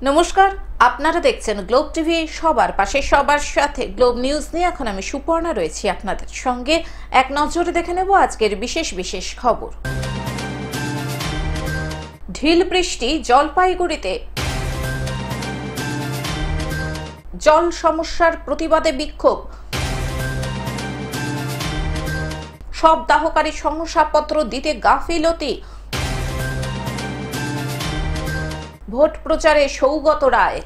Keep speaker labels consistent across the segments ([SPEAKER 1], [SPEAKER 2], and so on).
[SPEAKER 1] নমস্কার, আপনারা দেখছেন গ্লোব টিভি। সবার পাশে সবার সাথে গ্লোব নিউজ নিয়ে এখন আমি সুপর্ণা রয়েছি আপনাদের সঙ্গে। এক নজরে দেখে নেব আজকের বিশেষ বিশেষ খবর। ঢিল বৃষ্টি জলপাইগুড়িতে, জল সমস্যার প্রতিবাদে বিক্ষোভ, সব দাহকারী শংসাপত্র দিতে গাফিলতি, ভোট প্রচারে সৌগত রায়,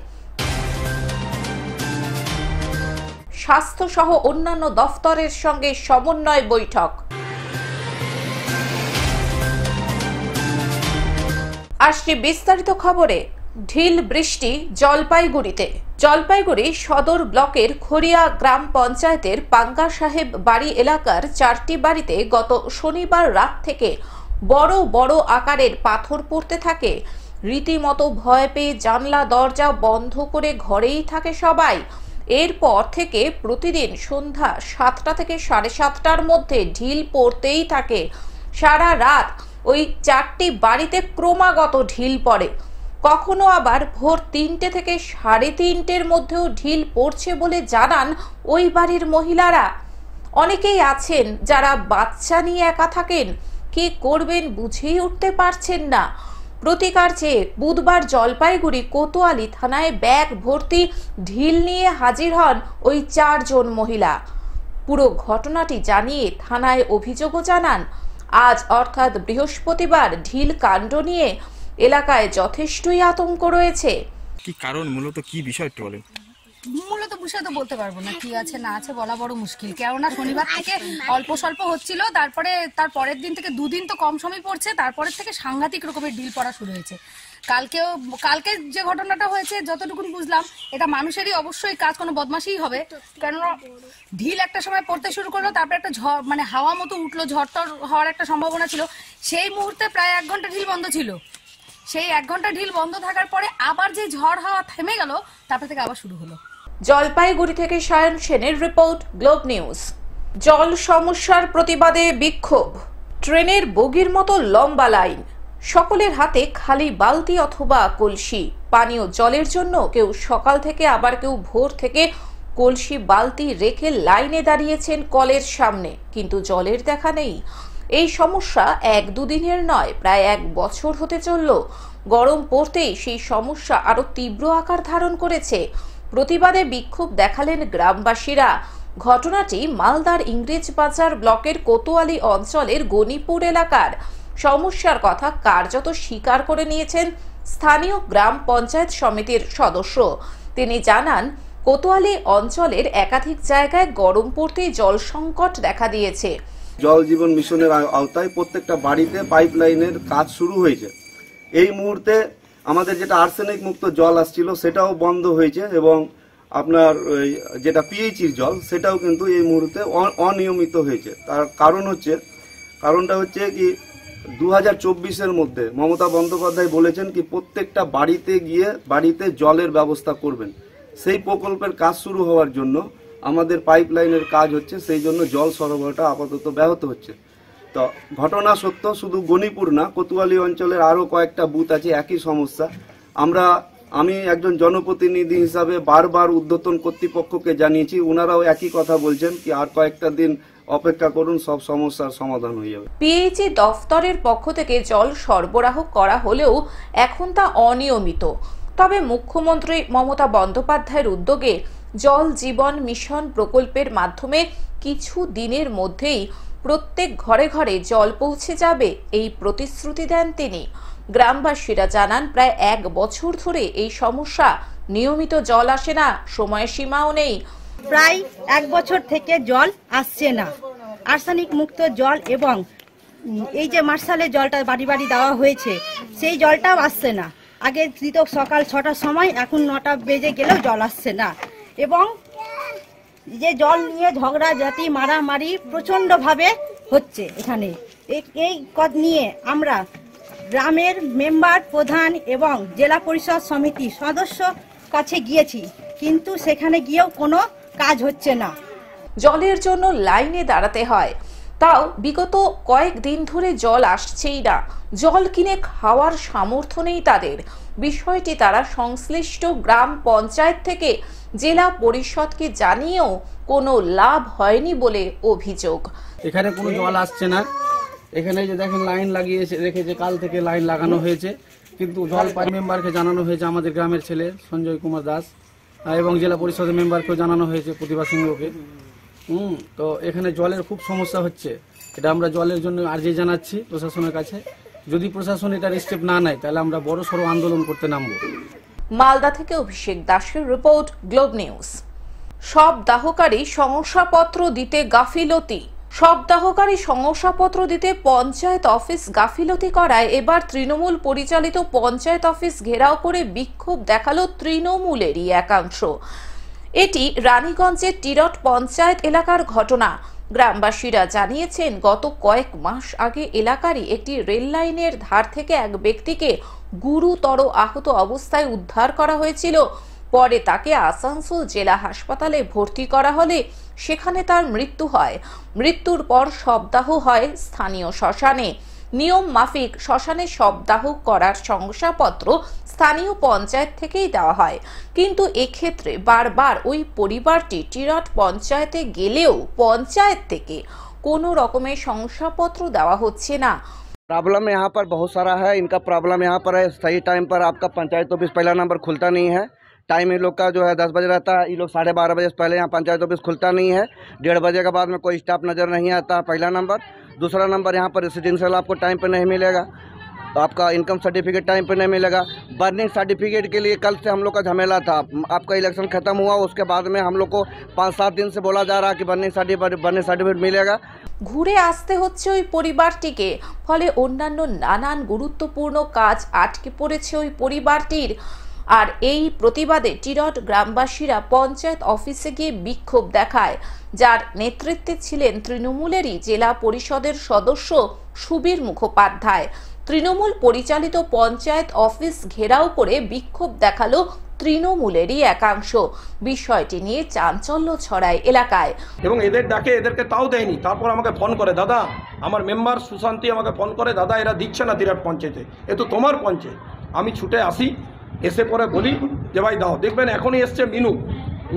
[SPEAKER 1] স্বাস্থ্য সহ অন্যান্য দফতরের সঙ্গে সমন্বয় বৈঠক। আসছি বিস্তারিত খবরে। ঢিল বৃষ্টি জলপাইগুড়িতে। জলপাইগুড়ি সদর ব্লকের খড়িয়া গ্রাম পঞ্চায়েতের পাঙ্গা সাহেব বাড়ি এলাকার 4টি বাড়িতে গত শনিবার রাত থেকে বড় বড় আকারের পাথর পড়তে থাকে। রীতিমতো ভয় পেয়ে জানলা দরজা বন্ধ করে ঘরেই থাকে সবাই। এরপর থেকে প্রতিদিন সন্ধ্যা 7টা থেকে 7:30টার মধ্যে ঢিল পড়তেই থাকে। সারা রাত ওই 4টি বাড়িতে ক্রমাগত ঢিল পড়ে। কখনো আবার ভোর 3টে থেকে 3:30টের মধ্যেও ঢিল পড়ছে বলে জানান ওই বাড়ির মহিলারা। অনেকেই আছেন যারা বাচ্চা নিয়ে একা থাকেন, কি করবেন বুঝেই উঠতে পারছেন না। প্রতিকার চেয়ে বুধবার জলপাইগুড়ি কোতোয়ালি থানায় ব্যাগ ভর্তি ঢিল নিয়ে হাজির হন ওই 4 জন মহিলা। পুরো ঘটনাটি জানিয়ে থানায় অভিযোগও জানান। আজ অর্থাৎ বৃহস্পতিবার ঢিল কাণ্ড নিয়ে এলাকায় যথেষ্টই আতঙ্ক রয়েছে।
[SPEAKER 2] কি কারণ, মূলত কি বিষয় একটু বলেন।
[SPEAKER 3] মূলত বিষয় তো বলতে পারবো না, কি আছে না আছে বলা বড় মুশকিল। কেননা শনিবার থেকে অল্প স্বল্প হচ্ছিল, তার পরের দিন থেকে 2 দিন তো কম সময় পড়ছে, তারপরের থেকে সাংঘাতিক রকমের ঢিল পড়া শুরু হয়েছে। কালকে যে ঘটনাটা হয়েছে যতটুকু বুঝলাম, এটা মানুষেরই অবশ্যই কাজ, কোনো বদমাশই হবে। কেননা ঢিল একটা সময় পড়তে শুরু করলো, তারপরে একটা ঝড় মানে হাওয়া মতো উঠলো, ঝড়টর হওয়ার একটা সম্ভাবনা ছিল। সেই মুহূর্তে প্রায় 1 ঘন্টা ঢিল বন্ধ ছিল। সেই 1 ঘন্টা ঢিল বন্ধ থাকার পরে আবার যে ঝড় হাওয়া থেমে গেল, তারপর থেকে আবার শুরু হলো।
[SPEAKER 1] জলপাইগুড়ি থেকে সায়ন সেনের রিপোর্ট, গ্লোব নিউজ। জল সমস্যার প্রতিবাদে বিক্ষোভ, ট্রেনের বগির মতো লম্বা লাইন, সকলের হাতে খালি বালতি অথবা কলসি। পানীয় জলের জন্য কেউ সকাল থেকে আবার কেউ ভোর থেকে কলসি বালতি রেখে লাইনে দাঁড়িয়েছেন কলের সামনে, কিন্তু জলের দেখা নেই। এই সমস্যা 1-2 দিনের নয়, প্রায় 1 বছর হতে চলল। গরম পড়তেই সেই সমস্যা আরো তীব্র আকার ধারণ করেছে। প্রতিবাদে বিক্ষোভ দেখালেন গ্রামবাসীরা। ঘটনাটি মালদার ইংরেজবাজার ব্লকের কোতোয়ালি অঞ্চলের গণিপুর এলাকার। সমস্যার কথা কার্যত স্বীকার করে নিয়েছেন স্থানীয় গ্রাম পঞ্চায়েত সমিতির সদস্য। তিনি জানান, কোতোয়ালি অঞ্চলের একাধিক জায়গায় গরম পড়তেই জল সংকট দেখা দিয়েছে।
[SPEAKER 4] জল জীবন মিশনের আওতায় প্রত্যেকটা বাড়িতে পাইপ লাইনের কাজ শুরু হয়েছে। এই মুহূর্তে আমাদের যেটা আর্সেনিক মুক্ত জল আসছিল সেটাও বন্ধ হয়েছে, এবং আপনার যেটা পিএইচির জল সেটাও কিন্তু এই মুহূর্তে অনিয়মিত হয়েছে। তার কারণটা হচ্ছে কি, 2024-এর মধ্যে মমতা বন্দ্যোপাধ্যায় বলেছেন কি প্রত্যেকটা বাড়িতে গিয়ে বাড়িতে জলের ব্যবস্থা করবেন। সেই প্রকল্পের কাজ শুরু হওয়ার জন্য আমাদের পাইপ লাইনের কাজ হচ্ছে, সেই জন্য জল সরবরাহটা আপাতত ব্যাহত হচ্ছে। তো ঘটনা সত্য, শুধু গণিপুর না, কোতোয়ালি অঞ্চলের আরও কয়েকটা বুথ আছে একই সমস্যা। আমি একজন জনপ্রতিনিধি হিসাবে বারবার ঊর্ধ্বতন কর্তৃপক্ষকে জানিয়েছি, ওনারাও একই কথা বলছেন কি আর কয়েকটা দিন অপেক্ষা করুন, সব সমস্যার সমাধান হয়ে যাবে।
[SPEAKER 1] পিএইচি দফতরের পক্ষ থেকে জল সরবরাহ করা হলেও এখন তা অনিয়মিত। তবে মুখ্যমন্ত্রী মমতা বন্দ্যোপাধ্যায়ের উদ্যোগে জল জীবন মিশন প্রকল্পের মাধ্যমে কিছু দিনের মধ্যেই প্রত্যেক ঘরে ঘরে জল পৌঁছে যাবে, এই প্রতিশ্রুতি দেন তিনি। গ্রামবাসীরা জানান, প্রায় 1 বছর ধরে এই সমস্যা। নিয়মিত জল আসে না, সময়সীমাও নেই।
[SPEAKER 5] প্রায় 1 বছর থেকে জল আসছে না। আর্সেনিক মুক্ত জল এবং এই যে মার্শালের জলটা বাড়ি বাড়ি দেওয়া হয়েছে, সেই জলটাও আসছে না। আগে দিত সকাল 6টার সময়, এখন 9টা বেজে গেলেও জল আসছে না। এবং যে জল নিয়ে ঝগড়াঝাটি মারামারি প্রচণ্ডভাবে হচ্ছে এখানে। এই নিয়ে আমরা গ্রামের মেম্বার, প্রধান এবং জেলা পরিষদ সমিতি সদস্য কাছে গিয়েছি, কিন্তু সেখানে গিয়েও কোনো কাজ হচ্ছে না।
[SPEAKER 1] জলের জন্য লাইনে দাঁড়াতে হয়, তাও বিগত কয়েকদিন ধরে জল আসছেই না, জল কিনে খাওয়ার সামর্থ্য নেই তাদের। বিষয়টি তারা সংশ্লিষ্ট গ্রাম পঞ্চায়েত থেকে জেলা পরিষদকে জানিয়েও কোনো লাভ হয়নি বলে অভিযোগ।
[SPEAKER 6] এখানে কোনো জল আসছে না। এখানে যে দেখেন লাইন লাগিয়ে রেখেছে, কাল থেকে লাইন লাগানো হয়েছে, কিন্তু জলপাই মেম্বারকে জানানো হয়েছে, আমাদের গ্রামের ছেলে সঞ্জয় কুমার দাস, এবং জেলা পরিষদের মেম্বারকেও জানানো হয়েছে, প্রতিভা সিংহকে। তো এখানে জলের খুব সমস্যা হচ্ছে। এটা আমরা জলের জন্য আর্জি জানাচ্ছি প্রশাসনের কাছে। যদি প্রশাসন এটার স্টেপ না নেয় তাহলে আমরা বড় সড়ো আন্দোলন করতে নামবো।
[SPEAKER 1] মালদা থেকে অভিষেক দাসের রিপোর্ট, গ্লোব নিউজ। সব দাহকারী শংসাপত্র দিতে গাফিলতি। শবদাহকারী শংসাপত্র দিতে পঞ্চায়েত অফিস গাফিলতি করায় এবার তৃণমূল পরিচালিত পঞ্চায়েত অফিস ঘেরাও করে বিক্ষোভ দেখালো তৃণমূলেরই একাংশ। এটি রানীগঞ্জের টিরট পঞ্চায়েত এলাকার ঘটনা। গ্রামবাসীরা জানিয়েছেন, গত কয়েক মাস আগে এলাকারই একটি রেল লাইনের ধার থেকে এক ব্যক্তিকে গুরুতর আহত অবস্থায় উদ্ধার করা হয়েছিল। পরে তাকে আসানসোল জেলা হাসপাতালে ভর্তি করা হলে সেখানে তার মৃত্যু হয়। মৃত্যুর পর শবদাহ হয় স্থানীয় শ্মশানে। নিয়ম মাফিক শ্মশানে শবদাহ করার শংসাপত্র স্থানীয় পঞ্চায়েত থেকেই দেওয়া হয়, কিন্তু এক্ষেত্রে বারবার ওই পরিবারটি টিরট পঞ্চায়েতে গেলেও পঞ্চায়েত থেকে কোনো রকমের শংসাপত্র দেওয়া হচ্ছে না।
[SPEAKER 7] प्रॉब्लम यहाँ पर बहुत सारा है। इनका प्रॉब्लम यहाँ पर है, सही टाइम पर आपका पंचायत ऑफिस पहला नंबर खुलता नहीं है। टाइम इन लोग का जो है 10 बजे रहता है, ये लोग 12:30 बजे से पहले यहाँ पंचायत ऑफिस खुलता नहीं है। 1:30 बजे के बाद में कोई स्टाफ नज़र नहीं आता, पहला नंबर। दूसरा नंबर, यहाँ पर रेसिडेंशियल आपको टाइम पर नहीं मिलेगा, तो आपका इनकम सर्टिफिकेट टाइम पर नहीं मिलेगा। बर्निंग सर्टिफिकेट के लिए कल से हम लोग का झमेला था। आपका इलेक्शन ख़त्म हुआ, उसके बाद में हम लोग को 5-7 दिन से बोला जा रहा है कि बर्निंग सर्टिफिकेट मिलेगा।
[SPEAKER 1] ঘুরে আসতে হচ্ছে ওই পরিবারটিকে, ফলে অন্যান্য নানান গুরুত্বপূর্ণ কাজ আটকে পড়েছে ওই পরিবারটির। আর এই প্রতিবাদে টিরট গ্রামবাসীরা পঞ্চায়েত অফিসে গিয়ে বিক্ষোভ দেখায়, যার নেতৃত্বে ছিলেন তৃণমূলেরই জেলা পরিষদের সদস্য সুবীর মুখোপাধ্যায়। তৃণমূল পরিচালিত পঞ্চায়েত অফিস ঘেরাও করে বিক্ষোভ দেখালো তৃণমূলেরই একাংশ। বিষয়টি নিয়ে চাঞ্চল্য ছড়ায় এলাকায়।
[SPEAKER 8] এবং এদের ডাকে এদেরকে তাও দেয়নি। তারপর আমাকে ফোন করে, দাদা, আমার মেম্বার সুশান্তি আমাকে ফোন করে, দাদা এরা দিচ্ছে না টিরট পঞ্চায়েতে, এ তো তোমার পঞ্চায়েত। আমি ছুটে আসি, এসে পরে বলি যে ভাই দাও। দেখবেন এখনই এসছে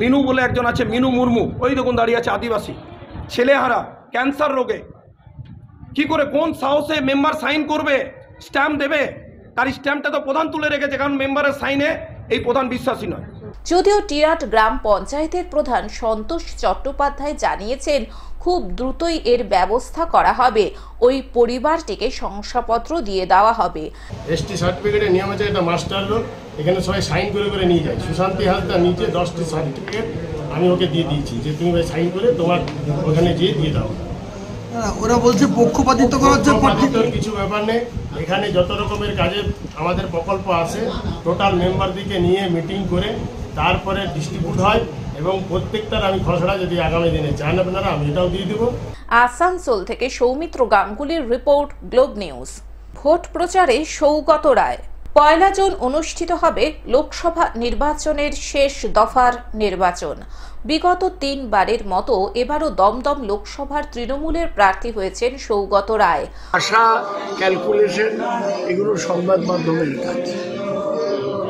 [SPEAKER 8] মিনু বলে একজন আছে, মিনু মুর্মু, ওই দেখুন দাঁড়িয়ে আছে, আদিবাসী ছেলেহারা, ক্যান্সার রোগে। কি করে, কোন সাহসে মেম্বার সাইন করবে, স্ট্যাম্প দেবে? তার স্ট্যাম্পটা তো প্রধান তুলে রেখেছে, কারণ মেম্বারের সাইনে এই প্রধান বিশ্বাসী নয়।
[SPEAKER 1] যদিও টিরট গ্রাম পঞ্চায়েতের প্রধান সন্তোষ চট্টোপাধ্যায় জানিয়েছেন, খুব দ্রুতই এর ব্যবস্থা করা হবে, ওই পরিবারটিকে শংসাপত্র দিয়ে দেওয়া হবে।
[SPEAKER 9] এসটি সার্টিফিকেটের নিয়ম আছে, এটা মাস্টার লোক, এখানে সবাই সাইন করে করে নিয়ে যায়। সুশান্তি হালদার নিচে 10টি সার্টিফিকেট আমি ওকে দিয়ে দিয়েছি, যে তুমি ভাই সাইন করে তোমার ওখানে গিয়ে দিয়ে দাও।
[SPEAKER 10] ওরা বলছে পক্ষপাতিত্ব করা হচ্ছে।
[SPEAKER 9] কিছু ব্যাপার নেই, এখানে যত রকমের কাজে আমাদের প্রকল্প আছে, টোটাল মেম্বারদিকে নিয়ে মিটিং করে তারপরে ডিস্ট্রিবিউট হয়, এবং প্রত্যেকটার আমি খসড়া যদি আগামী দিনে চান আপনারা, আমি এটাও দিয়ে দেবো।
[SPEAKER 1] আসানসোল থেকে সৌমিত্র গাঙ্গুলির রিপোর্ট, গ্লোব নিউজ। ভোট প্রচারে সৌগত রায়। 1 জুন অনুষ্ঠিত হবে লোকসভা নির্বাচনের শেষ দফার নির্বাচন। বিগত 3 বারের মতো এবারও দমদম লোকসভার তৃণমূলের প্রার্থী হয়েছেন সৌগত রায়।
[SPEAKER 10] আশা, ক্যালকুলেশন, এগুলো সংবাদ মাধ্যমের কাজ।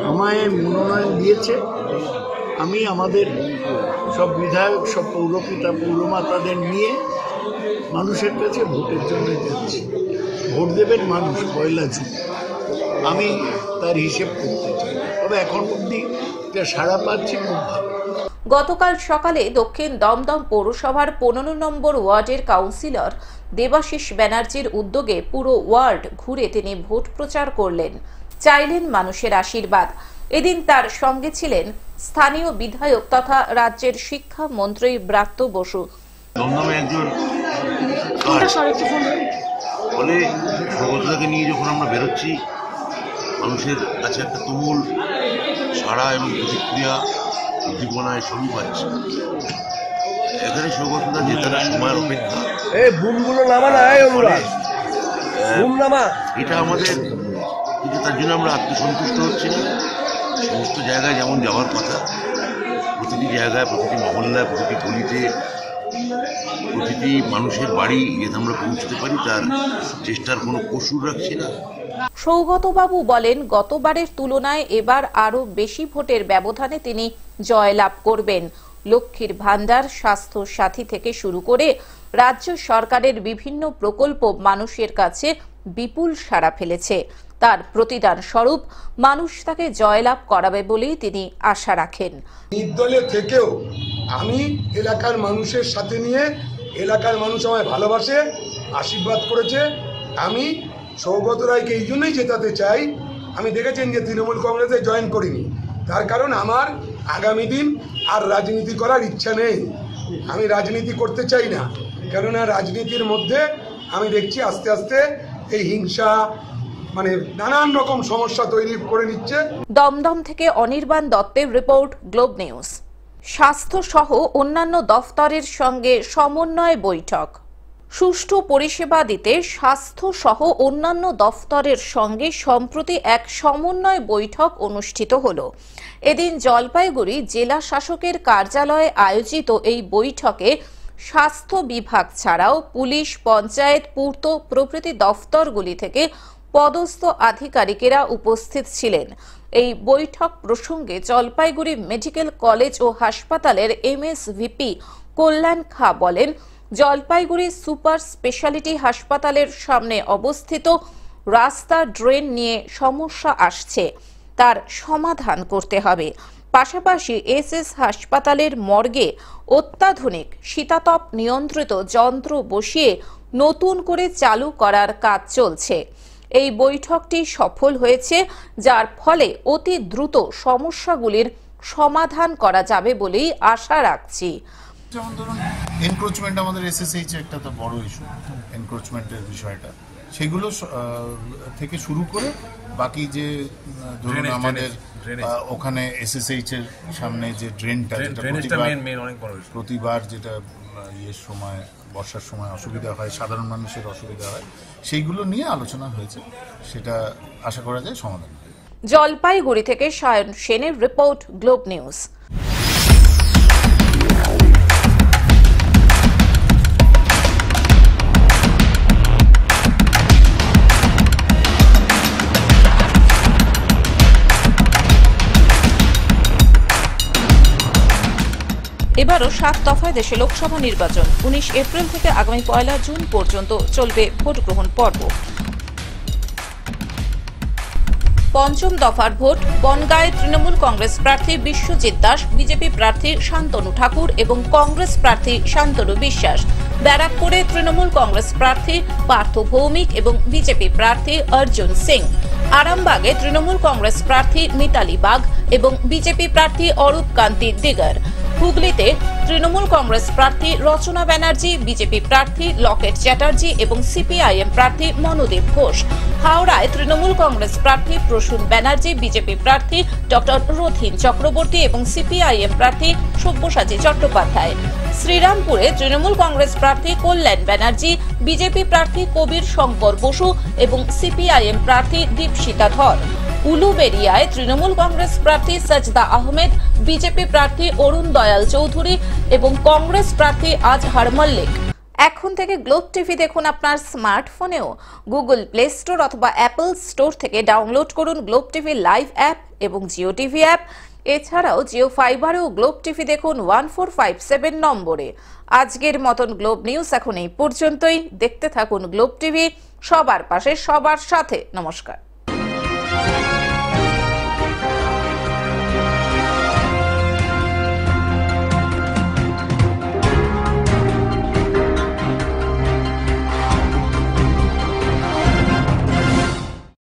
[SPEAKER 10] আমায় মনোনয়ন দিয়েছে, আমি আমাদের সব বিধায়ক, সব পৌরপিতা পৌরমাতাদের নিয়ে মানুষের কাছে ভোটের জন্য যাচ্ছি। ভোট দেবেন মানুষ 1 জুন, আমি তার হিসেব করতে চাই। তবে এখন অবধি সাড়া পাচ্ছি, খুব ভালো।
[SPEAKER 1] গতকাল সকালে দক্ষিণ দমদম পৌরসভার 15 নম্বর ওয়ার্ডের কাউন্সিলর দেবাশিস ব্যানার্জির উদ্যোগে পুরো ওয়ার্ড ঘুরে তিনি ভোট প্রচার করলেন, চাইলেন মানুষের আশীর্বাদ। এদিন তার সঙ্গে ছিলেন স্থানীয় বিধায়ক তথা রাজ্যের শিক্ষামন্ত্রী ব্রাত্য বসু।
[SPEAKER 11] দমদমে একজন বলে সৌগতদাকে নিয়ে যখন আমরা বেরোচ্ছি, মানুষের কাছে একটা তুমুল সাড়া এবং প্রতিক্রিয়া, উদ্দীপনায় শুরু পাচ্ছে। এখানে সৌগতদা জেতার সময়ের অপেক্ষা, এটা আমাদের কিন্তু তার জন্য আমরা আত্মসন্তুষ্ট হচ্ছি না। সমস্ত জায়গায় যেমন যাওয়ার কথা, প্রতিটি জায়গায়, প্রতিটি মহল্লায়, প্রতিটি গলিতে প্রতিটি মানুষের বাড়ি যাতে আমরা পৌঁছতে পারি তার চেষ্টার কোনো কসুর রাখছি না।
[SPEAKER 1] সৌগতবাবু বলেন, গতবারের তুলনায় এবার আরো বেশি ভোটের ব্যবধানে তিনি জয়লাভ করবেন। লক্ষ্মীর ভান্ডার, স্বাস্থ্য সাথী থেকে শুরু করে রাজ্য সরকারের বিভিন্ন প্রকল্প মানুষের কাছে বিপুল সাড়া ফেলেছে। তার প্রতিদান স্বরূপ মানুষ তাকে জয়লাভ করাবে বলেই তিনি আশা রাখেন।
[SPEAKER 12] নির্দলে থেকেও আমি এলাকার মানুষের সাথে নিয়ে, এলাকার মানুষ আমায় ভালোবাসে, আশীর্বাদ করেছে। আমি সৌগত রায়কে এই জন্যই জেতাতে চাই। আমি দেখেছেন যে তৃণমূল কংগ্রেসে জয়েন করিনি, তার কারণ আমার আগামী দিন আর রাজনীতি করার ইচ্ছা নেই। আমি রাজনীতি করতে চাই না, কেননা রাজনীতির মধ্যে আমি দেখছি আস্তে আস্তে এই হিংসা মানে নানান রকম সমস্যা তৈরি করে নিচ্ছে।
[SPEAKER 1] দমদম থেকে অনির্বাণ দত্তের রিপোর্ট, গ্লোব নিউজ। স্বাস্থ্য সহ অন্যান্য দফতরের সঙ্গে সমন্বয় বৈঠক। সুষ্ঠু পরিষেবা দিতে স্বাস্থ্য সহ অন্যান্য দফতরের সঙ্গে সম্প্রতি এক সমন্বয় বৈঠক অনুষ্ঠিত হলো। এদিন জলপাইগুড়ি জেলা শাসকের কার্যালয়ে আয়োজিত এই বৈঠকে স্বাস্থ্য বিভাগ ছাড়াও পুলিশ, পঞ্চায়েত, পূর্ত প্রভৃতি দফতরগুলি থেকে পদস্থ আধিকারিকেরা উপস্থিত ছিলেন। এই বৈঠক প্রসঙ্গে জলপাইগুড়ি মেডিকেল কলেজ ও হাসপাতালের এমএসভিপি কল্যাণ খা বলেন, জলপাইগুড়ি সুপার স্পেশালিটি হাসপাতালের সামনে অবস্থিত রাস্তা ড্রেন নিয়ে সমস্যা আসছে, তার সমাধান করতে হবে। পাশাপাশি এসএস হাসপাতালের মর্গে অত্যাধুনিক শীতাতপ নিয়ন্ত্রিত যন্ত্র বসিয়ে নতুন করে চালু করার কাজ চলছে। এই বৈঠকটি সফল হয়েছে, যার ফলে অতি দ্রুত সমস্যাগুলির সমাধান করা যাবে বলেই আশা রাখছি।
[SPEAKER 13] যেমন ধরুন এনক্রোচমেন্ট, আমাদের এসএসএইচ একটা তো বড় ইস্যু, এনক্রোচমেন্টের বিষয়টা, সেগুলো থেকে শুরু করে বাকি যে ধরুন আমাদের ওখানে এসএসএইচ এর সামনে যে ড্রেনটা, প্রতিবার যেটা ইয়ের সময়, বর্ষার সময় অসুবিধা হয়, সাধারণ মানুষের অসুবিধা হয়, সেইগুলো নিয়ে আলোচনা হয়েছে। সেটা আশা করা যায় সমাধান হবে।
[SPEAKER 1] জলপাইগুড়ি থেকে সায়ন সেনের রিপোর্ট, গ্লোব নিউজ। এবারও 7 দফায় দেশে লোকসভা নির্বাচন। 19 এপ্রিল থেকে আগামী 1 জুন পর্যন্ত চলবে ভোট গ্রহণ পর্ব। পঞ্চম দফার ভোট বনগাঁয়ে তৃণমূল কংগ্রেস প্রার্থী বিশ্বজিৎ দাস, বিজেপি প্রার্থী শান্তনু ঠাকুর এবং কংগ্রেস প্রার্থী শান্তনু বিশ্বাস। ব্যারাকপুরে তৃণমূল কংগ্রেস প্রার্থী পার্থ ভৌমিক এবং বিজেপি প্রার্থী অর্জুন সিং। আরামবাগে তৃণমূল কংগ্রেস প্রার্থী মিতালি বাগ এবং বিজেপি প্রার্থী অরূপ কান্তি দিগর। হুগলিতে তৃণমূল কংগ্রেস প্রার্থী রচনা ব্যানার্জি, বিজেপি প্রার্থী লকেট চ্যাটার্জি এবং সিপিআইএম প্রার্থী মনোদীপ ঘোষ। হাওড়ায় তৃণমূল কংগ্রেস প্রার্থী প্রসূন ব্যানার্জি, বিজেপি প্রার্থী ডক্টর রথীন চক্রবর্তী এবং সিপিআইএম প্রার্থী সব্যসাচী চট্টোপাধ্যায়। শ্রীরামপুরে তৃণমূল কংগ্রেস প্রার্থী কল্যাণ ব্যানার্জি, বিজেপি প্রার্থী কবির শঙ্কর বসু এবং সিপিআইএম প্রার্থী দীপশিতা ধর। উলুবেড়িয়ায় তৃণমূল কংগ্রেস প্রার্থী সাজদা আহমেদ, বিজেপি প্রার্থী অরুণ দয়াল চৌধুরী এবং কংগ্রেস প্রার্থী আজহার মল্লিক। এখন থেকে গ্লোব টিভি দেখুন আপনার স্মার্টফোনেও। গুগল প্লে স্টোর অথবা অ্যাপল স্টোর থেকে ডাউনলোড করুন গ্লোব টিভি লাইভ অ্যাপ এবং জিও টিভি অ্যাপ। এছাড়াও জিও ফাইবারেও গ্লোব টিভি দেখুন 1457 নম্বরে। আজকের মতন গ্লোব নিউজ এখন এই পর্যন্তই। দেখতে থাকুন গ্লোব টিভি, সবার পাশে সবার সাথে। নমস্কার।